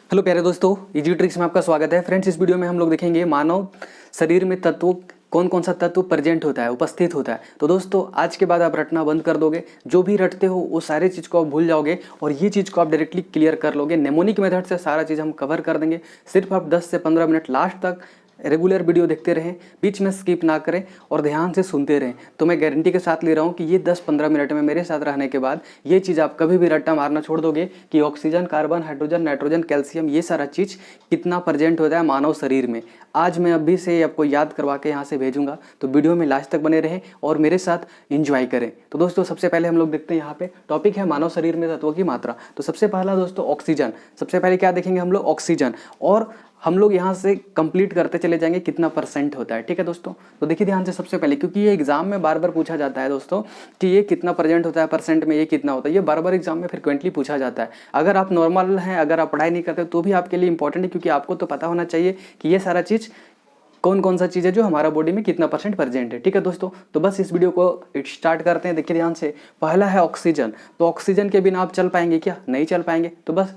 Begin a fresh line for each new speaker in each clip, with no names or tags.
Hello प्यारे दोस्तों, easy tricks में आपका स्वागत है। फ्रेंड्स, इस वीडियो में हम लोग देखेंगे मानव शरीर में तत्वों कौन कौन सा तत्व प्रेजेंट होता है, उपस्थित होता है। तो दोस्तों, आज के बाद आप रटना बंद कर दोगे। जो भी रटते हो वो सारे चीज़ को आप भूल जाओगे और ये चीज़ को आप डायरेक्टली क्लियर कर लोगे। नेमोनिक मेथड से सारा चीज़ हम कवर कर देंगे। सिर्फ आप 10 से 15 मिनट लास्ट तक रेगुलर वीडियो देखते रहें, बीच में स्किप ना करें और ध्यान से सुनते रहें। तो मैं गारंटी के साथ ले रहा हूँ कि ये 10-15 मिनट में मेरे साथ रहने के बाद ये चीज़ आप कभी भी रट्टा मारना छोड़ दोगे कि oxygen, carbon, hydrogen, nitrogen, calcium, ये सारा चीज़ कितना प्रेजेंट होता है मानव शरीर में। आज मैं अभी से आपको याद करवा के यहाँ से भेजूंगा, तो वीडियो में लास्ट तक बने रहें और मेरे साथ इंजॉय करें। तो दोस्तों, सबसे पहले हम लोग देखते हैं, यहाँ पे टॉपिक है मानव शरीर में तत्वों की मात्रा। तो सबसे पहला दोस्तों ऑक्सीजन। सबसे पहले क्या देखेंगे हम लोग? ऑक्सीजन। और हम लोग यहाँ से कंप्लीट करते चले जाएंगे कितना परसेंट होता है। ठीक है दोस्तों, तो देखिए ध्यान से सबसे पहले, क्योंकि ये एग्जाम में बार बार पूछा जाता है दोस्तों कि ये कितना प्रेजेंट होता है परसेंट में, ये कितना होता है। ये बार बार एग्जाम में फ्रिक्वेंटली पूछा जाता है। अगर आप नॉर्मल हैं, अगर आप पढ़ाई नहीं करते तो भी आपके लिए इंपॉर्टेंट है, क्योंकि आपको तो पता होना चाहिए कि ये सारा चीज़ कौन कौन सा चीज़ है जो हमारा बॉडी में कितना परसेंट प्रेजेंट है। ठीक है दोस्तों, तो बस इस वीडियो को स्टार्ट करते हैं। देखिए ध्यान से, पहला है ऑक्सीजन। तो ऑक्सीजन के बिना आप चल पाएंगे क्या? नहीं चल पाएंगे। तो बस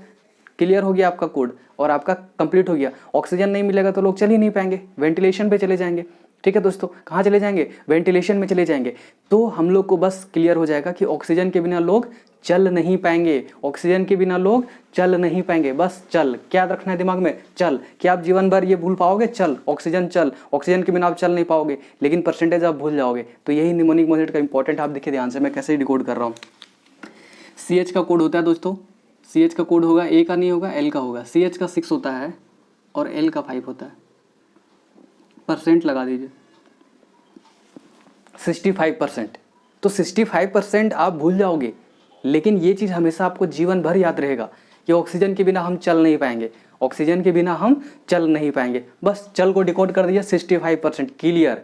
क्लियर हो गया आपका कोड और आपका कंप्लीट हो गया। ऑक्सीजन नहीं मिलेगा तो लोग चल ही नहीं पाएंगे, वेंटिलेशन पे चले जाएंगे। ठीक है दोस्तों, कहाँ चले जाएंगे? वेंटिलेशन में चले जाएंगे। तो हम लोग को बस क्लियर हो जाएगा कि ऑक्सीजन के बिना लोग चल नहीं पाएंगे। ऑक्सीजन के बिना लोग चल नहीं पाएंगे। बस चल, क्या रखना है दिमाग में? चल। क्या आप जीवन भर ये भूल पाओगे? चल, ऑक्सीजन चल। ऑक्सीजन के बिना आप चल नहीं पाओगे, लेकिन परसेंटेज आप भूल जाओगे। तो यही निमोनिक मेथड का इंपॉर्टेंट। आप देखिए ध्यान से, मैं कैसे डिकोड कर रहा हूँ। CH का कोड होता है दोस्तों, CH का कोड होगा, A का नहीं होगा, L का होगा। CH का 6 होता है और L का 5 होता है। परसेंट लगा दीजिए, 65%। तो 65% आप भूल जाओगे, लेकिन ये चीज़ हमेशा आपको जीवन भर याद रहेगा कि ऑक्सीजन के बिना हम चल नहीं पाएंगे। ऑक्सीजन के बिना हम चल नहीं पाएंगे। बस चल को डिकोड कर दिया, 65%। क्लियर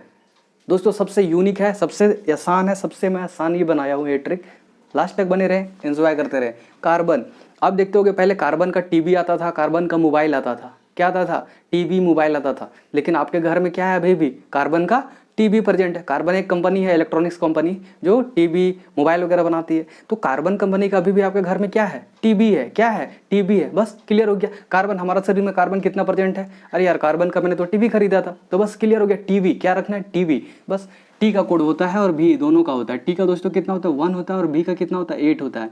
दोस्तों, सबसे यूनिक है, सबसे आसान है, सबसे मैं आसान ये बनाया हूँ ये ट्रिक। लास्ट तक बने रहे, एंजॉय करते रहे। कार्बन, आप देखते होगे पहले कार्बन का टीवी आता था, कार्बन का मोबाइल आता था। क्या आता था? टीवी, मोबाइल आता था। लेकिन आपके घर में क्या है? अभी भी कार्बन का टीवी प्रेजेंट है। कार्बन एक कंपनी है, इलेक्ट्रॉनिक्स कंपनी, जो टीवी, मोबाइल वगैरह बनाती है। तो कार्बन कंपनी का अभी भी आपके घर में क्या है? टीवी है। क्या है? टीवी है। बस क्लियर हो गया। कार्बन, हमारा शरीर में कार्बन कितना प्रेजेंट है? अरे यार, कार्बन का मैंने तो टीवी खरीदा था। तो बस क्लियर हो गया। टीवी, क्या रखना है? टीवी। बस टी का कोड होता है और भी दोनों का होता है। टी का दोस्तों कितना होता है? 1 होता है और बी का कितना होता है? 8 होता है।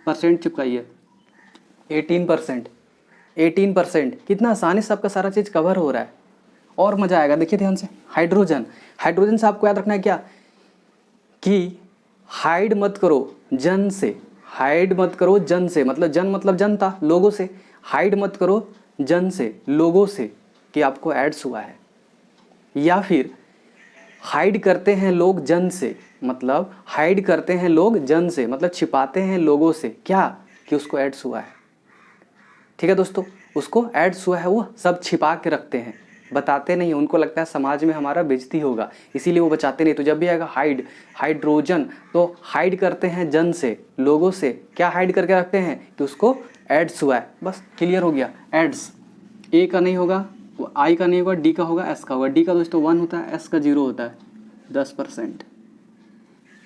परसेंट चिपकाइए, 18%। 18%। कितना आसानी से आपका सारा चीज़ कवर हो रहा है और मज़ा आएगा। देखिए ध्यान से, हाइड्रोजन। हाइड्रोजन से आपको याद रखना है क्या? कि हाइड मत करो जन से। हाइड मत करो जन से, मतलब जन मतलब जनता, लोगों से। हाइड मत करो जन से, लोगों से, कि आपको एड्स हुआ है। या फिर हाइड करते हैं लोग जन से, मतलब हाइड करते हैं लोग जन से, मतलब छिपाते हैं लोगों से क्या? कि उसको एड्स हुआ है। ठीक है दोस्तों, उसको एड्स हुआ है, वो सब छिपा के रखते हैं, बताते नहीं। उनको लगता है समाज में हमारा बेइज्जती होगा, इसीलिए वो बचाते नहीं। तो जब भी आएगा हाइड, हाइड्रोजन, तो हाइड करते हैं जन से, लोगों से। क्या हाइड करके रखते हैं? कि उसको एड्स हुआ है। बस क्लियर हो गया। एड्स, ए का नहीं होगा, आई का नहीं होगा, डी का होगा, एस का होगा। डी का दोस्तों 1 होता है, एस का 0 होता है। 10%।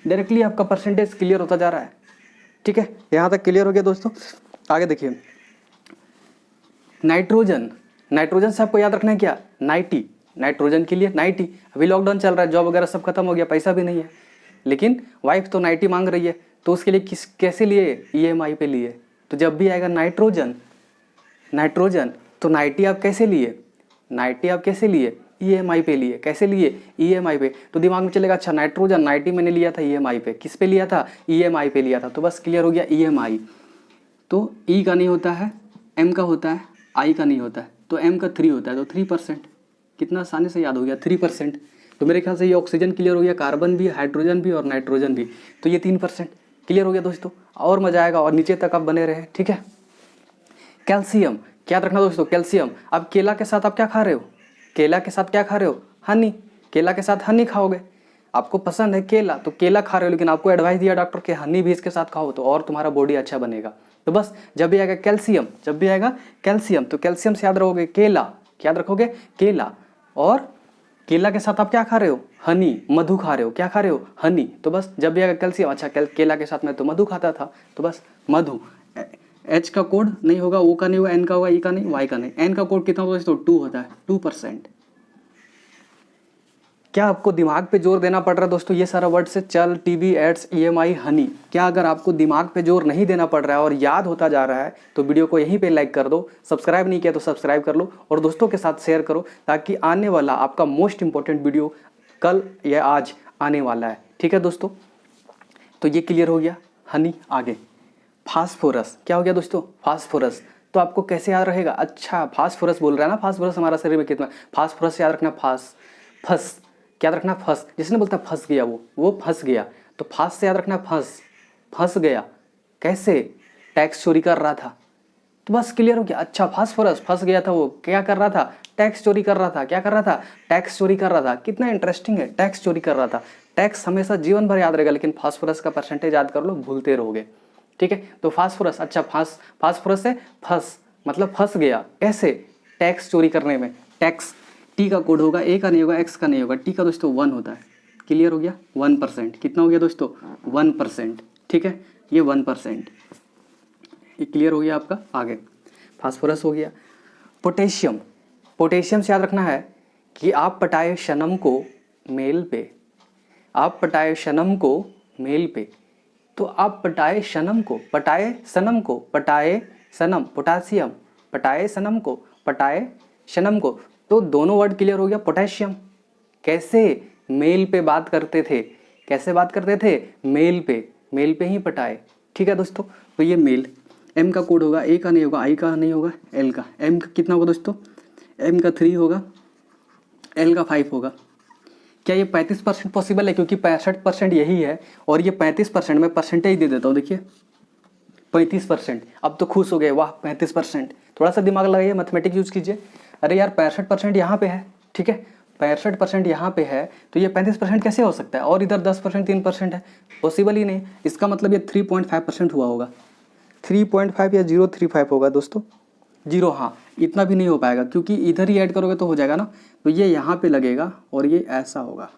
डायरेक्टली आपका परसेंटेज क्लियर होता जा रहा है। ठीक है, यहाँ तक क्लियर हो गया दोस्तों। आगे देखिए, नाइट्रोजन। नाइट्रोजन से आपको याद रखना है क्या? 90। नाइट्रोजन के लिए 90। अभी लॉकडाउन चल रहा है, जॉब वगैरह सब खत्म हो गया, पैसा भी नहीं है, लेकिन वाइफ तो 90 मांग रही है, तो उसके लिए कैसे लिए? EMI पे लिए। तो जब भी आएगा नाइट्रोजन, नाइट्रोजन, तो 90 आप कैसे लिए? 90 आप कैसे लिए? EMI पे लिए। कैसे लिए? EMI पे। तो दिमाग में चलेगा, अच्छा नाइट्रोजन 90 मैंने लिया था EMI पे। किस पे लिया था? EMI पे लिया था। तो बस क्लियर हो गया, EMI। तो E का नहीं होता है, M का होता है, I का नहीं होता है। तो M का 3 होता है, तो 3%। कितना आसानी से याद हो गया, 3%। तो मेरे ख्याल से ये ऑक्सीजन क्लियर हो गया, कार्बन भी, हाइड्रोजन भी और नाइट्रोजन भी। तो ये 3% क्लियर हो गया दोस्तों। और मजा आएगा और नीचे तक आप बने रहे। ठीक है, कैल्शियम। क्या रखना दोस्तों? कैल्शियम। अब केला के साथ आप क्या खा रहे हो? केला के साथ क्या खा रहे हो? हनी। केला के साथ हनी खाओगे। आपको पसंद है केला, तो केला खा रहे हो, लेकिन आपको एडवाइस दिया डॉक्टर कि हनी भी इसके साथ खाओ, तो और तुम्हारा बॉडी अच्छा बनेगा। तो बस जब भी आएगा कैल्शियम, जब भी आएगा कैल्शियम, तो कैल्शियम से याद रखोगे केला। क्या याद रखोगे? केला। और केला के साथ आप क्या खा रहे हो? हनी, मधु खा रहे हो। क्या खा रहे हो? हनी। तो बस जब भी आएगा कैल्शियम, अच्छा केला के साथ मैं तो मधु खाता था, तो बस मधु। एच का कोड नहीं होगा, ओ का नहीं होगा, एन का होगा, ई का नहीं, वाई का नहीं। एन का कोड कितना होता है दोस्तों? 2 होता है, 2%। क्या आपको दिमाग पे जोर देना पड़ रहा है दोस्तों? ये सारा वर्ड से चल, टीवी, एड्स, ईएमआई, हनी, क्या अगर आपको दिमाग पे जोर नहीं देना पड़ रहा है और याद होता जा रहा है तो वीडियो को यहीं पे लाइक कर दो, सब्सक्राइब नहीं किया तो सब्सक्राइब कर लो और दोस्तों के साथ शेयर करो, ताकि आने वाला आपका मोस्ट इंपॉर्टेंट वीडियो कल या आज आने वाला है। ठीक है दोस्तों, तो ये क्लियर हो गया। हनी, आगे फास्फोरस, क्या हो गया दोस्तों? फास्फोरस। तो आपको कैसे याद रहेगा? अच्छा, फास्फोरस बोल रहा है ना, फास्फोरस हमारा शरीर में कितना, फास्फोरस याद रखना, फस, क्या याद रखना? फंस। जिसने बोलता फंस गया, वो फंस गया, तो फास से याद रखना फंस गया। कैसे? टैक्स चोरी कर रहा था, तो बस क्लियर हो गया। अच्छा, फास्फोरस फंस गया था, वो क्या कर रहा था? टैक्स चोरी कर रहा था। क्या कर रहा था? टैक्स चोरी कर रहा था। कितना इंटरेस्टिंग है, टैक्स चोरी कर रहा था। टैक्स हमेशा जीवन भर याद रहेगा, लेकिन फास्फोरस का परसेंटेज याद कर लो, भूलते रहोगे। ठीक है, तो फास्फोरस, अच्छा फास्फोरस से फंस, मतलब फंस गया। कैसे? टैक्स चोरी करने में। टैक्स, टी का कोड होगा, ए का नहीं होगा, एक्स का नहीं होगा, टी का दोस्तों 1 होता है। क्लियर हो गया? 1%। कितना हो गया दोस्तों? 1%। ठीक है, ये 1%, ये क्लियर हो गया आपका। आगे फास्फोरस हो गया। पोटेशियम, पोटेशियम से याद रखना है कि आप पटाए शनम को मेल पे, आप पटाए शनम को मेल पे, तो आप पटाए शनम को, पटाए सनम को, पटाए सनम, पोटासियम, पटाए सनम को, पटाए शनम को, तो दोनों वर्ड क्लियर हो गया। पोटेशियम कैसे? मेल पे बात करते थे। कैसे बात करते थे? मेल पे ही पटाए। ठीक है दोस्तों, तो ये मेल। एम का कोड होगा, ए का नहीं होगा, आई का नहीं होगा, एल का। एम का कितना होगा दोस्तों? एम का 3 होगा, एल का 5 होगा। क्या ये 35% पॉसिबल है? क्योंकि 65% यही है और ये 35%, मैं परसेंटेज दे देता हूँ, देखिए 35%। अब तो खुश हो गए, वाह 35%। थोड़ा सा दिमाग लगाइए, मैथमेटिक्स यूज कीजिए। अरे यार 65% यहाँ पे है, ठीक है, 65% यहाँ पे है, तो ये 35% कैसे हो सकता है? और इधर 10%, 3% है, पॉसिबल ही नहीं। इसका मतलब ये 3.5% हुआ होगा, 3.5 या 0.35 होगा दोस्तों, 0। हाँ, इतना भी नहीं हो पाएगा, क्योंकि इधर ही ऐड करोगे तो हो जाएगा ना, तो ये यहाँ पे लगेगा और ये ऐसा होगा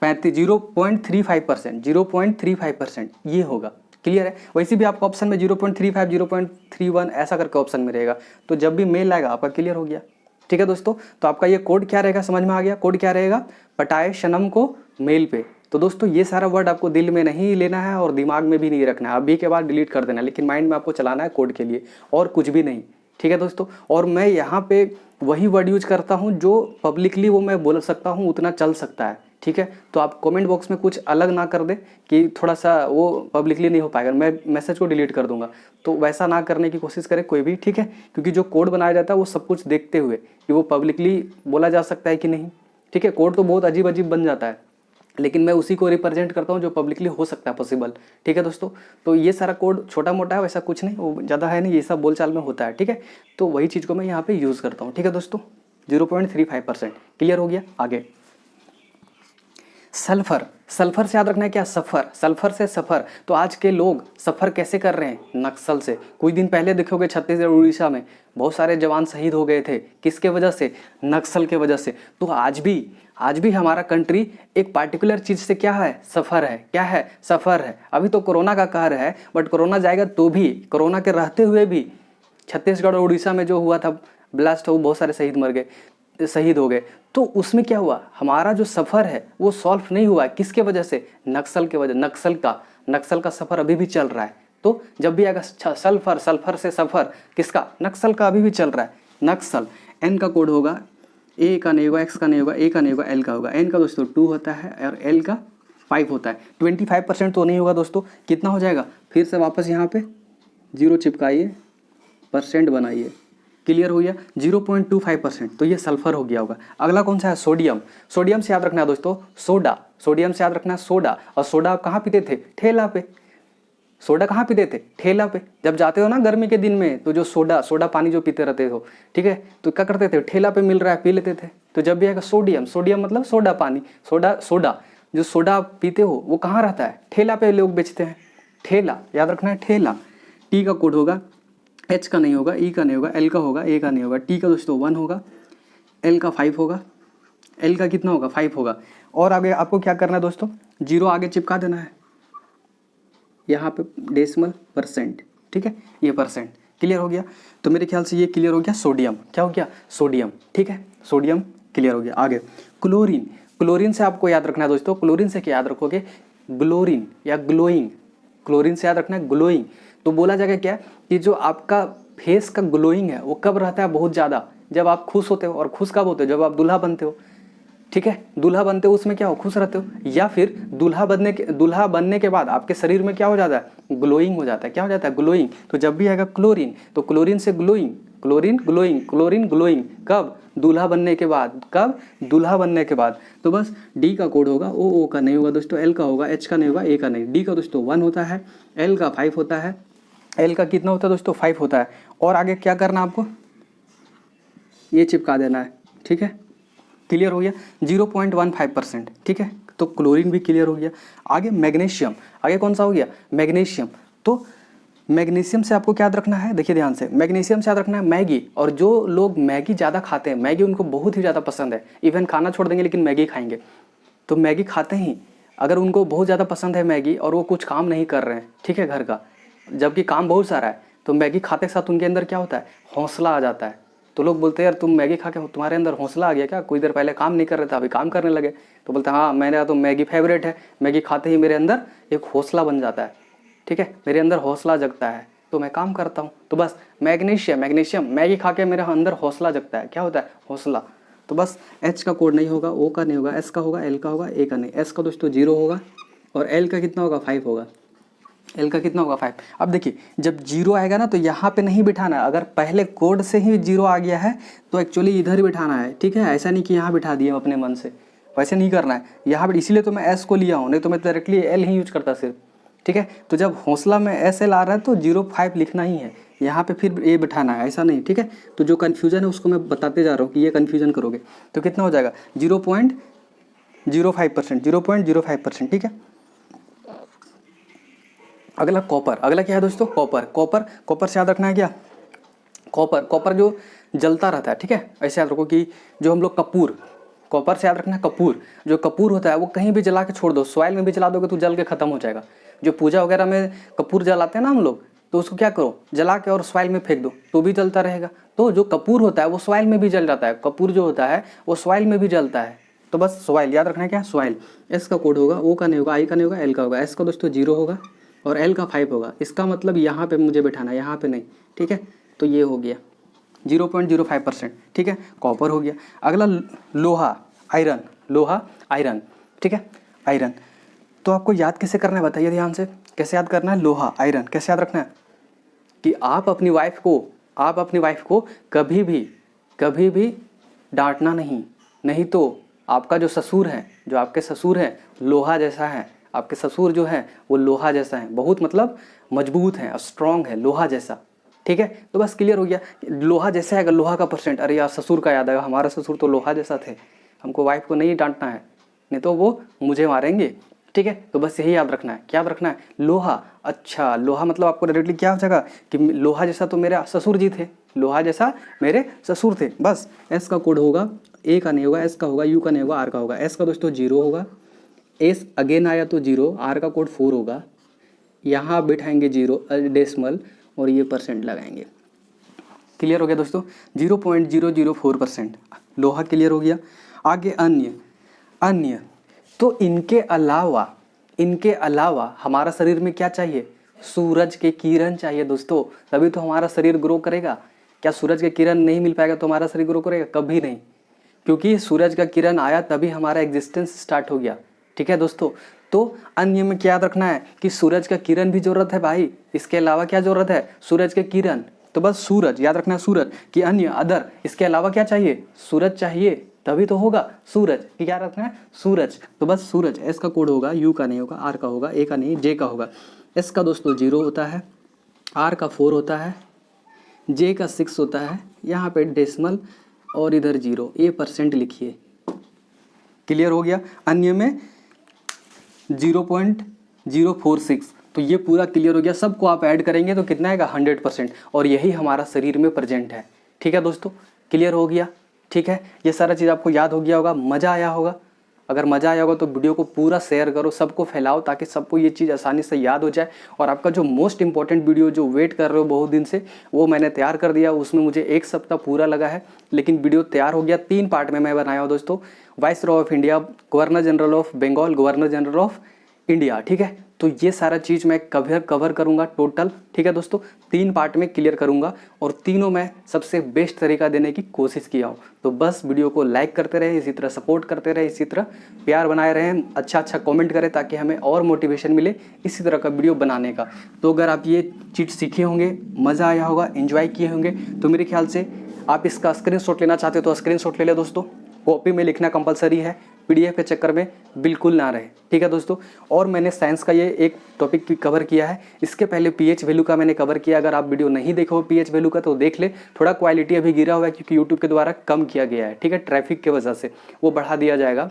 0.35%, 0.35% ये होगा। क्लियर है? वैसे भी आपका ऑप्शन में 0.35, 0.31 ऐसा करके ऑप्शन में रहेगा, तो जब भी मेल आएगा आपका क्लियर हो गया। ठीक है दोस्तों, तो आपका ये कोड क्या रहेगा, समझ में आ गया? कोड क्या रहेगा? पटाए शनम को मेल पे। तो दोस्तों ये सारा वर्ड आपको दिल में नहीं लेना है और दिमाग में भी नहीं रखना है, अभी के बाद डिलीट कर देना है, लेकिन माइंड में आपको चलाना है कोड के लिए, और कुछ भी नहीं। ठीक है दोस्तों, और मैं यहाँ पे वही वर्ड यूज करता हूँ जो पब्लिकली वो मैं बोल सकता हूँ, उतना चल सकता है। ठीक है, तो आप कमेंट बॉक्स में कुछ अलग ना कर दे कि थोड़ा सा वो पब्लिकली नहीं हो पाएगा, मैं मैसेज को डिलीट कर दूंगा, तो वैसा ना करने की कोशिश करे कोई भी। ठीक है, क्योंकि जो कोड बनाया जाता है वो सब कुछ देखते हुए कि वो पब्लिकली बोला जा सकता है कि नहीं। ठीक है, कोड तो बहुत अजीब अजीब बन जाता है, लेकिन मैं उसी को रिप्रेजेंट करता हूँ जो पब्लिकली हो सकता है पॉसिबल। ठीक है दोस्तों, तो ये सारा कोड छोटा मोटा है, वैसा कुछ नहीं, वो ज़्यादा है नहीं, ये सब बोलचाल में होता है। ठीक है, तो वही चीज़ को मैं यहाँ पे यूज़ करता हूँ। ठीक है दोस्तों, 0.35%। क्लियर हो गया? आगे सल्फर, सल्फर से याद रखना है क्या? सफ़र, सल्फर से सफ़र। तो आज के लोग सफ़र कैसे कर रहे हैं? नक्सल से। कुछ दिन पहले देखोगे छत्तीसगढ़ उड़ीसा में बहुत सारे जवान शहीद हो गए थे, किसके वजह से? नक्सल के वजह से। तो आज भी हमारा कंट्री एक पार्टिकुलर चीज़ से क्या है? सफ़र है। क्या है? सफ़र है। अभी तो कोरोना का कहर है, बट कोरोना जाएगा तो भी, कोरोना के रहते हुए भी छत्तीसगढ़ और उड़ीसा में जो हुआ था ब्लास्ट, वो बहुत सारे शहीद हो गए। तो उसमें क्या हुआ? हमारा जो सफ़र है वो सॉल्व नहीं हुआ। किसके वजह से? नक्सल के वजह। नक्सल का सफ़र अभी भी चल रहा है। तो जब भी आएगा सल्फर, सल्फर से सफ़र, किसका? नक्सल का अभी भी चल रहा है। नक्सल। एन का कोड होगा, ए का नहीं होगा, एक्स का नहीं होगा, ए का नहीं होगा, एल का होगा। एन का दोस्तों 2 होता है और एल का 5 होता है। 25% तो नहीं होगा दोस्तों, कितना हो जाएगा? फिर से वापस यहाँ पे 0 चिपकाइए, परसेंट बनाइए। क्लियर हो गया? 0.25%, तो ये सल्फर हो गया होगा। अगला कौन सा है? सोडियम। सोडियम से याद रखना है दोस्तों सोडा। सोडियम से याद रखना है सोडा। और सोडा आप कहाँ पीते थे? ठेला पे। सोडा कहाँ पीते थे? ठेला पे। जब जाते हो ना गर्मी के दिन में, तो जो सोडा पानी जो पीते रहते हो, ठीक है, तो क्या करते थे? ठेला पे मिल रहा है, पी लेते थे। तो जब भी आएगा सोडियम, सोडियम मतलब सोडा पानी, सोडा जो सोडा आप पीते हो वो कहाँ रहता है? ठेला पे लोग बेचते हैं। ठेला याद रखना है, ठेला। टी का कोड होगा, एच का नहीं होगा, ई का नहीं होगा, एल का होगा, ए का नहीं होगा। टी का दोस्तों 1 होगा, एल का 5 होगा, एल का कितना होगा? 5 होगा। और आगे आपको क्या करना है दोस्तों? 0 आगे चिपका देना है। यहाँ पे डेसिमल परसेंट, ठीक है, ये परसेंट क्लियर हो गया। तो मेरे ख्याल से ये क्लियर हो गया सोडियम, क्या हो गया सोडियम, ठीक है, सोडियम क्लियर हो गया। आगे क्लोरीन, क्लोरीन से आपको याद रखना है दोस्तों, क्लोरीन से क्या याद रखोगे, ग्लोरीन या ग्लोइंग, क्लोरीन से याद रखना है ग्लोइंग। तो बोला जाएगा क्या कि जो आपका फेस का ग्लोइंग है वो कब रहता है बहुत ज़्यादा, जब आप खुश होते हो, और खुश कब होते हो, जब आप दूल्हा बनते हो, ठीक है, दूल्हा बनते हो उसमें क्या हो, खुश रहते हो, या फिर दूल्हा बनने के बाद आपके शरीर में क्या हो जाता है, ग्लोइंग हो जाता है, क्या हो जाता है, ग्लोइंग। तो जब भी आएगा क्लोरीन तो क्लोरीन से glowing, chlorine glowing, chlorine glowing, कब, दूल्हा बनने के बाद, कब, दूल्हा बनने के बाद। तो बस डी का कोड होगा, ओ का नहीं होगा दोस्तों, एल का होगा, एच का नहीं होगा, ए का नहीं। डी का दोस्तों 1 होता है, एल का 5 होता है, एल का कितना होता है दोस्तों 5 होता है। और आगे क्या करना आपको, ये चिपका देना है, ठीक है, क्लियर हो गया 0.15%, ठीक है। तो क्लोरीन भी क्लियर हो गया। आगे मैग्नीशियम, आगे कौन सा हो गया, मैग्नीशियम। तो मैग्नीशियम से आपको क्या याद रखना है, देखिए ध्यान से, मैग्नीशियम से याद रखना है मैगी। और जो लोग मैगी ज़्यादा खाते हैं, मैगी उनको बहुत ही ज़्यादा पसंद है, इवन खाना छोड़ देंगे लेकिन मैगी खाएंगे। तो मैगी खाते ही अगर उनको बहुत ज़्यादा पसंद है मैगी और वो कुछ काम नहीं कर रहे हैं, ठीक है, घर का, जबकि काम बहुत सारा है, तो मैगी खाते के साथ उनके अंदर क्या होता है, हौसला आ जाता है। तो लोग बोलते हैं यार तुम मैगी खा के तुम्हारे अंदर हौसला आ गया क्या, कोई देर पहले काम नहीं कर रहे थे अभी काम करने लगे। तो बोलते हैं हाँ मेरा तो मैगी फेवरेट है, मैगी खाते ही मेरे अंदर एक हौसला बन जाता है, ठीक है, मेरे अंदर हौसला जगता है तो मैं काम करता हूँ। तो बस मैग्नीशियम, मैग्नीशियम मैगी खा के मेरे अंदर हौसला जगता है, क्या होता है, हौसला। तो बस एच का कोड नहीं होगा, ओ का नहीं होगा, एस का होगा, एल का होगा, ए का नहीं। एस का दोस्तों 0 होगा और एल का कितना होगा, 5 होगा, एल का कितना होगा 5। अब देखिए जब 0 आएगा ना तो यहाँ पे नहीं बिठाना, अगर पहले कोड से ही 0 आ गया है तो एक्चुअली इधर ही बिठाना है, ठीक है, ऐसा नहीं कि यहाँ बिठा दिए अपने मन से, वैसे नहीं करना है यहाँ पर। इसीलिए तो मैं एस को लिया हूँ, नहीं तो मैं डायरेक्टली एल ही यूज करता सिर्फ, ठीक है। तो जब हौसला में एस एल आ रहा है तो 0.5 लिखना ही है यहाँ पे, फिर ए बिठाना है, ऐसा नहीं, ठीक है। तो जो कन्फ्यूजन है उसको मैं बताते जा रहा हूँ कि ये कन्फ्यूजन करोगे तो कितना हो जाएगा 0.05%, 0.05%, ठीक है। अगला कॉपर, अगला क्या है दोस्तों, कॉपर। कॉपर, कॉपर से याद रखना है क्या, कॉपर, कॉपर जो जलता रहता है, ठीक है, ऐसे याद रखो कि जो हम लोग कपूर, कॉपर से याद रखना है कपूर, जो कपूर होता है वो कहीं भी जला के छोड़ दो, सॉइल में भी जला दोगे तो जल के खत्म हो जाएगा। जो पूजा वगैरह में कपूर जलाते हैं ना हम लोग, तो उसको क्या करो, जला के और सॉइल में फेंक दो तो भी जलता रहेगा। तो जो कपूर होता है वो सॉइल में भी जल जाता है, कपूर जो होता है वो सॉइल में भी जलता है। तो बस सॉइल याद रखना है क्या, सॉइल। एस का कोड होगा, ओ का नहीं होगा, आई का नहीं होगा, एल का होगा। एस का दोस्तों 0 होगा और एल का 5 होगा। इसका मतलब यहाँ पे मुझे बैठाना है, यहाँ पे नहीं, ठीक है। तो ये हो गया 0.05%, ठीक है, कॉपर हो गया। अगला लोहा, आयरन, लोहा आयरन, ठीक है, आयरन। तो आपको याद कैसे करना है बताइए ध्यान से, कैसे याद करना है, लोहा आयरन कैसे याद रखना है कि आप अपनी वाइफ को कभी भी डांटना नहीं, नहीं तो आपका जो ससुर है, जो आपके ससुर है लोहा जैसा है, आपके ससुर जो है वो लोहा जैसा है, बहुत मतलब मजबूत है, स्ट्रॉन्ग है, लोहा जैसा, ठीक है। तो बस क्लियर हो गया, लोहा जैसा है, अगर लोहा का परसेंट, अरे यार ससुर का याद आएगा, हमारा ससुर तो लोहा जैसा थे, हमको वाइफ को नहीं डांटना है, नहीं तो वो मुझे मारेंगे, ठीक है। तो बस यही याद रखना है, क्या याद रखना है, लोहा। अच्छा, लोहा मतलब आपको डायरेक्टली क्या हो जाएगा कि लोहा जैसा तो मेरे ससुर जी थे, लोहा जैसा मेरे ससुर थे, बस। एस का कोड होगा, ए का नहीं होगा, एस का होगा, यू का नहीं होगा, आर का होगा। एस का दोस्तों 0 होगा, एस अगेन आया तो 0, आर का कोड 4 होगा, यहाँ बिठाएंगे 0 डेसिमल और ये परसेंट लगाएंगे। क्लियर हो गया दोस्तों, 0.004% लोहा क्लियर हो गया। आगे अन्य, अन्य तो इनके अलावा हमारा शरीर में क्या चाहिए, सूरज के किरण चाहिए दोस्तों, तभी तो हमारा शरीर ग्रो करेगा। क्या सूरज के किरण नहीं मिल पाएगा तो हमारा शरीर ग्रो करेगा, कभी नहीं, क्योंकि सूरज का किरण आया तभी हमारा एग्जिस्टेंस स्टार्ट हो गया, ठीक है दोस्तों। तो अन्य में क्या याद रखना है कि सूरज का किरण भी जरूरत है भाई, इसके अलावा क्या जरूरत है, सूरज के किरण। तो बस सूरज याद रखना है, सूरज कि अन्य अदर, इसके अलावा क्या चाहिए, सूरज चाहिए तभी तो होगा सूरज, कि क्या रखना है, सूरज। तो बस सूरज, एस का कोड होगा, यू का नहीं होगा, आर का होगा, ए का नहीं, जे का होगा। एस का दोस्तों 0 होता है, आर का 4 होता है, जे का 6 होता है, यहाँ पे डेसिमल और इधर 0, ये परसेंट लिखिए। क्लियर हो गया। अन्य में 0.046, तो ये पूरा क्लियर हो गया। सबको आप ऐड करेंगे तो कितना आएगा, 100%, और यही हमारा शरीर में प्रेजेंट है, ठीक है दोस्तों। क्लियर हो गया, ठीक है। ये सारा चीज़ आपको याद हो गया होगा, मज़ा आया होगा, अगर मज़ा आया होगा तो वीडियो को पूरा शेयर करो, सबको फैलाओ, ताकि सबको ये चीज़ आसानी से याद हो जाए। और आपका जो मोस्ट इंपॉर्टेंट वीडियो जो वेट कर रहे हो बहुत दिन से, वो मैंने तैयार कर दिया। उसमें मुझे 1 सप्ताह पूरा लगा है, लेकिन वीडियो तैयार हो गया। 3 पार्ट में मैं बनाया हूँ दोस्तों। Viceroy of India, governor general of Bengal, governor general of India, ठीक है। तो ये सारा चीज़ मैं कवर करूँगा टोटल, ठीक है दोस्तों। 3 पार्ट में क्लियर करूँगा और तीनों में सबसे बेस्ट तरीका देने की कोशिश किया हूँ। तो बस वीडियो को लाइक करते रहे, इसी तरह सपोर्ट करते रहे, इसी तरह प्यार बनाए रहें, अच्छा कमेंट करें, ताकि हमें और मोटिवेशन मिले इसी तरह का वीडियो बनाने का। तो अगर आप ये चीज़ सीखे होंगे, मज़ा आया होगा, एंजॉय किए होंगे, तो मेरे ख्याल से आप इसका स्क्रीनशॉट लेना चाहते हो तो स्क्रीनशॉट ले ले दोस्तों। कॉपी में लिखना कंपलसरी है, पीडीएफ के चक्कर में बिल्कुल ना रहे, ठीक है दोस्तों। और मैंने साइंस का ये एक टॉपिक भी कवर किया है, इसके पहले पीएच वैल्यू का मैंने कवर किया। अगर आप वीडियो नहीं देखो पीएच वैल्यू का तो देख ले, थोड़ा क्वालिटी अभी गिरा हुआ है क्योंकि यूट्यूब के द्वारा कम किया गया है, ठीक है, ट्रैफिक की वजह से। वो बढ़ा दिया जाएगा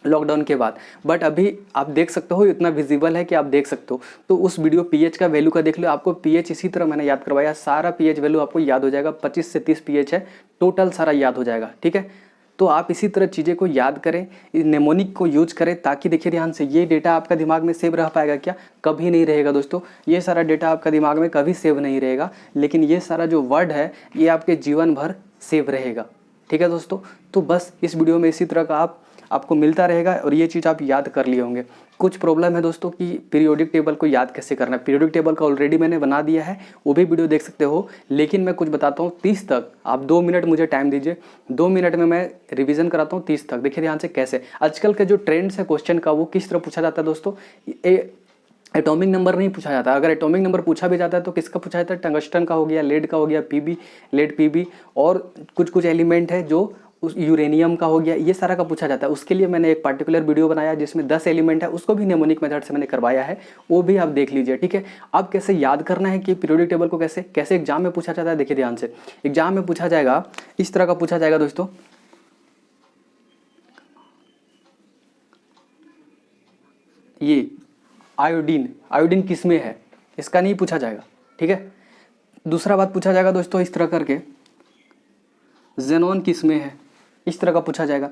लॉकडाउन के बाद, बट अभी आप देख सकते हो, इतना विजिबल है कि आप देख सकते हो। तो उस वीडियो पीएच का वैल्यू का देख लो, आपको पीएच इसी तरह मैंने याद करवाया, सारा पीएच वैल्यू आपको याद हो जाएगा। 25 से 30 पीएच है टोटल, सारा याद हो जाएगा, ठीक है। तो आप इसी तरह चीज़ें को याद करें, नेमोनिक को यूज करें, ताकि देखिए ध्यान से, ये डेटा आपका दिमाग में सेव रह पाएगा क्या? कभी नहीं रहेगा दोस्तों। ये सारा डेटा आपका दिमाग में कभी सेव नहीं रहेगा, लेकिन ये सारा जो वर्ड है ये आपके जीवन भर सेव रहेगा, ठीक है दोस्तों। तो बस इस वीडियो में इसी तरह का आपको मिलता रहेगा और ये चीज़ आप याद कर लिए होंगे। कुछ प्रॉब्लम है दोस्तों कि पीरियोडिक टेबल को याद कैसे करना है। पीरियोडिक टेबल का ऑलरेडी मैंने बना दिया है, वो भी वीडियो देख सकते हो, लेकिन मैं कुछ बताता हूँ 30 तक। आप 2 मिनट मुझे टाइम दीजिए, 2 मिनट में मैं रिवीजन कराता हूँ 30 तक। देखिए ध्यान से कैसे आजकल के जो ट्रेंड्स है क्वेश्चन का, वो किस तरह पूछा जाता है दोस्तों। एटॉमिक नंबर नहीं पूछा जाता। अगर एटॉमिक नंबर पूछा भी जाता है तो किसका पूछा जाता है? टंगस्टन का हो गया, लेड का हो गया, पीबी, लेड पीबी, और कुछ एलिमेंट है जो उस यूरेनियम का हो गया, ये सारा का पूछा जाता है। उसके लिए मैंने एक पार्टिकुलर वीडियो बनाया जिसमें 10 एलिमेंट है, उसको भी नेमोनिक मेथड से मैंने करवाया है, वो भी आप देख लीजिए, ठीक है। अब कैसे याद करना है कि पीरियोडिक टेबल को कैसे एग्जाम में पूछा जाता है, देखिए ध्यान से। एग्जाम में पूछा जाएगा, इस तरह का पूछा जाएगा दोस्तों, ये आयोडीन किस में है, इसका नहीं पूछा जाएगा, ठीक है। दूसरा बात पूछा जाएगा दोस्तों इस तरह करके, जेनॉन किस में है, इस तरह का पूछा जाएगा।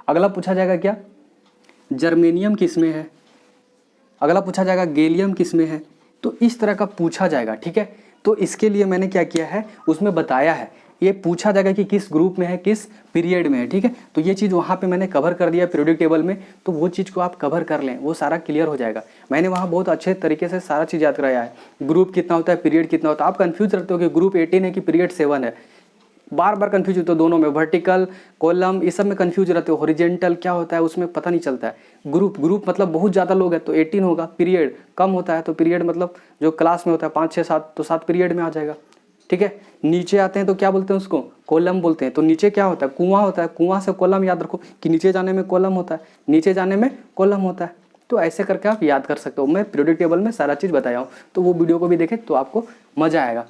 अगला पूछा जाएगा क्या, जर्मेनियम किस में है। अगला पूछा जाएगा गैलियम किस में है। तो इस तरह का पूछा जाएगा, ठीक है। तो इसके लिए मैंने क्या किया है, उसमें बताया है, ये पूछा जाएगा कि किस ग्रुप में है, किस पीरियड में है, ठीक है। तो ये चीज़ वहाँ पे मैंने कवर कर दिया पीरियोडिक टेबल में, तो वो चीज़ को आप कवर कर लें, वो सारा क्लियर हो जाएगा। मैंने वहाँ बहुत अच्छे तरीके से सारा चीज़ याद कराया है। ग्रुप कितना होता है, पीरियड कितना होता है। आप कन्फ्यूज रहते हो कि ग्रुप 18 है कि पीरियड 7 है, बार कन्फ्यूज होते हो दोनों में, वर्टिकल कॉलम ये सब में कन्फ्यूज रहते हो। हॉरिजेंटल क्या होता है उसमें पता नहीं चलता है। ग्रुप मतलब बहुत ज़्यादा लोग हैं तो 18 होगा, पीरियड कम होता है तो पीरियड मतलब जो क्लास में होता है 5 6 7, तो 7 पीरियड में आ जाएगा, ठीक है। नीचे आते हैं तो क्या बोलते हैं उसको, कॉलम बोलते हैं। तो नीचे क्या होता है, कुआं होता है, कुआं से कॉलम याद रखो कि नीचे जाने में कॉलम होता है, नीचे जाने में कॉलम होता है। तो ऐसे करके आप याद कर सकते हो। मैं पीरियोडिक टेबल में सारा चीज़ बताया हूँ, तो वो वीडियो को भी देखें तो आपको मज़ा आएगा।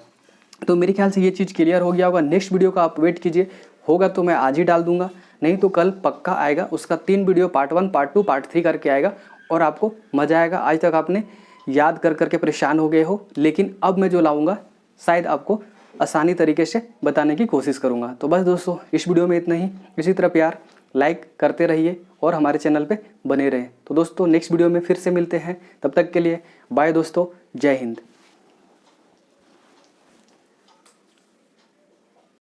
तो मेरे ख्याल से ये चीज़ क्लियर हो गया होगा। नेक्स्ट वीडियो का आप वेट कीजिए, होगा तो मैं आज ही डाल दूंगा, नहीं तो कल पक्का आएगा। उसका 3 वीडियो पार्ट 1, पार्ट 2, पार्ट 3 करके आएगा और आपको मज़ा आएगा। आज तक आपने याद कर परेशान हो गए हो, लेकिन अब मैं जो लाऊंगा शायद आपको आसानी तरीके से बताने की कोशिश करूँगा। तो बस दोस्तों इस वीडियो में इतना ही। इसी तरह प्यार लाइक करते रहिए और हमारे चैनल पे बने रहें। तो दोस्तों नेक्स्ट वीडियो में फिर से मिलते हैं, तब तक के लिए बाय दोस्तों, जय हिंद।